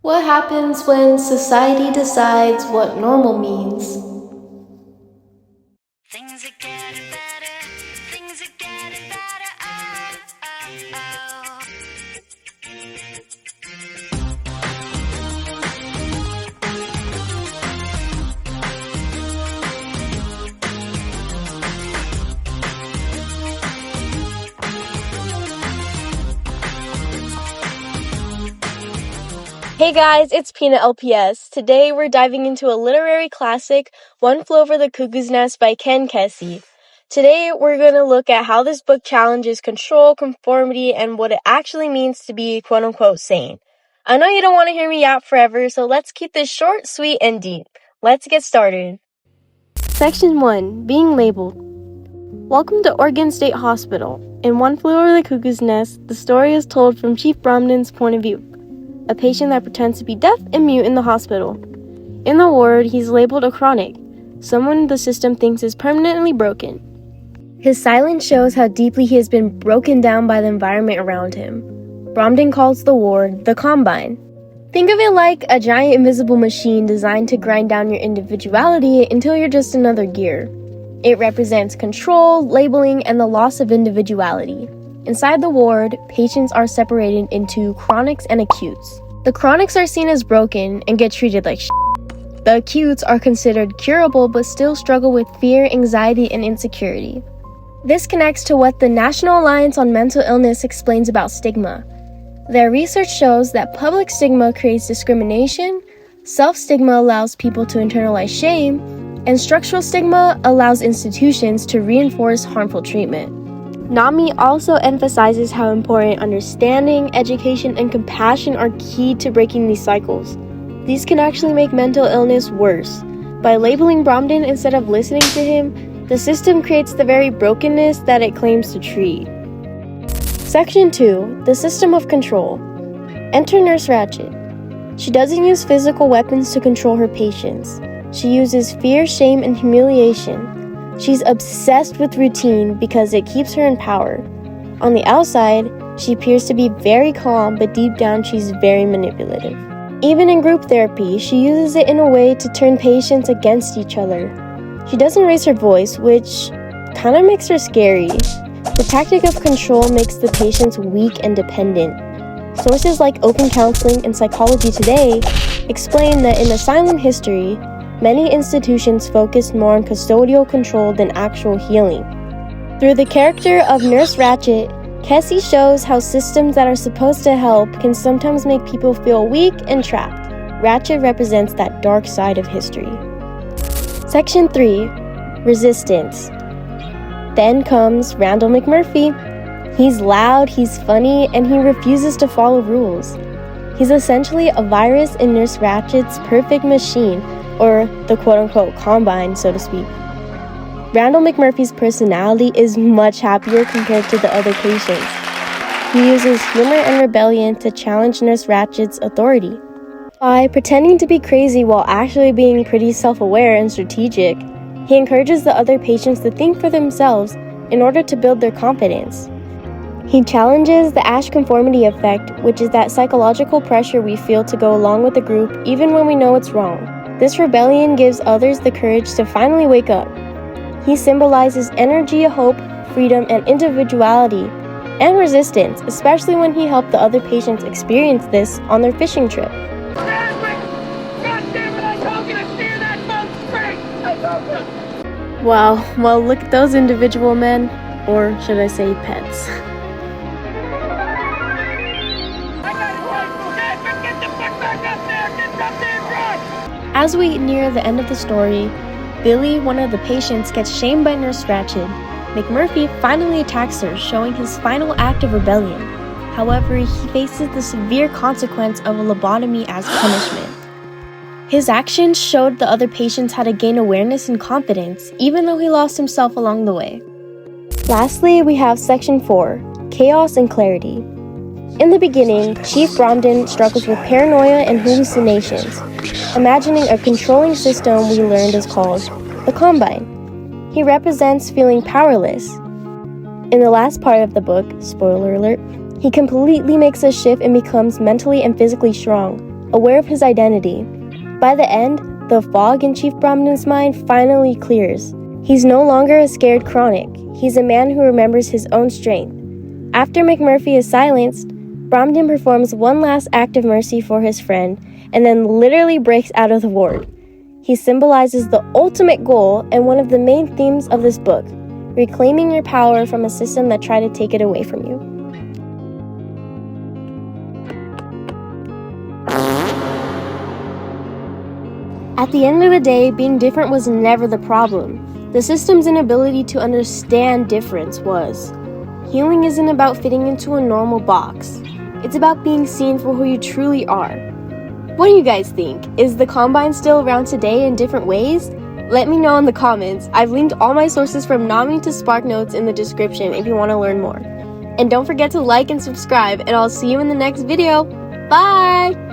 What happens when society decides what normal means? Things are getting better. Things are getting better. Oh, oh, Hey guys, it's Peanut LPS. Today we're diving into a literary classic, One Flew Over the Cuckoo's Nest by Ken Kesey. Today we're going to look at how this book challenges control, conformity, and what it actually means to be quote-unquote sane. I know you don't want to hear me out forever, so let's keep this short, sweet, and deep. Let's get started. Section 1. Being Labeled. Welcome to Oregon State Hospital. In One Flew Over the Cuckoo's Nest, the story is told from Chief Bromden's point of view, a patient that pretends to be deaf and mute in the hospital. In the ward, he's labeled a chronic, someone the system thinks is permanently broken. His silence shows how deeply he has been broken down by the environment around him. Bromden calls the ward the Combine. Think of it like a giant invisible machine designed to grind down your individuality until you're just another gear. It represents control, labeling, and the loss of individuality. Inside the ward, patients are separated into chronics and acutes. The chronics are seen as broken and get treated like shit. The acutes are considered curable but still struggle with fear, anxiety, and insecurity. This connects to what the National Alliance on Mental Illness explains about stigma. Their research shows that public stigma creates discrimination, self-stigma allows people to internalize shame, and structural stigma allows institutions to reinforce harmful treatment. NAMI also emphasizes how important understanding, education, and compassion are key to breaking these cycles. These can actually make mental illness worse. By labeling Bromden instead of listening to him, the system creates the very brokenness that it claims to treat. Section 2. The System of Control. Enter Nurse Ratched. She doesn't use physical weapons to control her patients. She uses fear, shame, and humiliation. She's obsessed with routine because it keeps her in power. On the outside, she appears to be very calm, but deep down she's very manipulative. Even in group therapy, she uses it in a way to turn patients against each other. She doesn't raise her voice, which kind of makes her scary. The tactic of control makes the patients weak and dependent. Sources like Open Counseling and Psychology Today explain that in asylum history, many institutions focused more on custodial control than actual healing. Through the character of Nurse Ratched, Kesey shows how systems that are supposed to help can sometimes make people feel weak and trapped. Ratched represents that dark side of history. Section 3. Resistance. Then comes Randall McMurphy. He's loud, he's funny, and he refuses to follow rules. He's essentially a virus in Nurse Ratched's perfect machine, or the quote-unquote combine, so to speak. Randall McMurphy's personality is much happier compared to the other patients. He uses humor and rebellion to challenge Nurse Ratched's authority. By pretending to be crazy while actually being pretty self-aware and strategic, he encourages the other patients to think for themselves in order to build their confidence. He challenges the Ash conformity effect, which is that psychological pressure we feel to go along with the group even when we know it's wrong. This rebellion gives others the courage to finally wake up. He symbolizes energy, hope, freedom, and individuality, and resistance, especially when he helped the other patients experience this on their fishing trip. Wow, well, look at those individual men, or should I say pets. As we near the end of the story, Billy, one of the patients, gets shamed by Nurse Ratched. McMurphy finally attacks her, showing his final act of rebellion. However, he faces the severe consequence of a lobotomy as punishment. His actions showed the other patients how to gain awareness and confidence, even though he lost himself along the way. Lastly, we have Section 4, Chaos and Clarity. In the beginning, Chief Bromden struggles with paranoia and hallucinations, imagining a controlling system we learned is called the Combine. He represents feeling powerless. In the last part of the book, spoiler alert, he completely makes a shift and becomes mentally and physically strong. aware of his identity. By the end, the fog in Chief Bromden's mind finally clears. He's no longer a scared chronic. He's a man who remembers his own strength. After McMurphy is silenced, Bromden performs one last act of mercy for his friend and then literally breaks out of the ward. He symbolizes the ultimate goal and one of the main themes of this book, reclaiming your power from a system that tried to take it away from you. At the end of the day, being different was never the problem. The system's inability to understand difference was. Healing isn't about fitting into a normal box. It's about being seen for who you truly are. What do you guys think? Is the Combine still around today in different ways? Let me know in the comments. I've linked all my sources from NAMI to SparkNotes in the description if you want to learn more. And don't forget to like and subscribe, and I'll see you in the next video. Bye!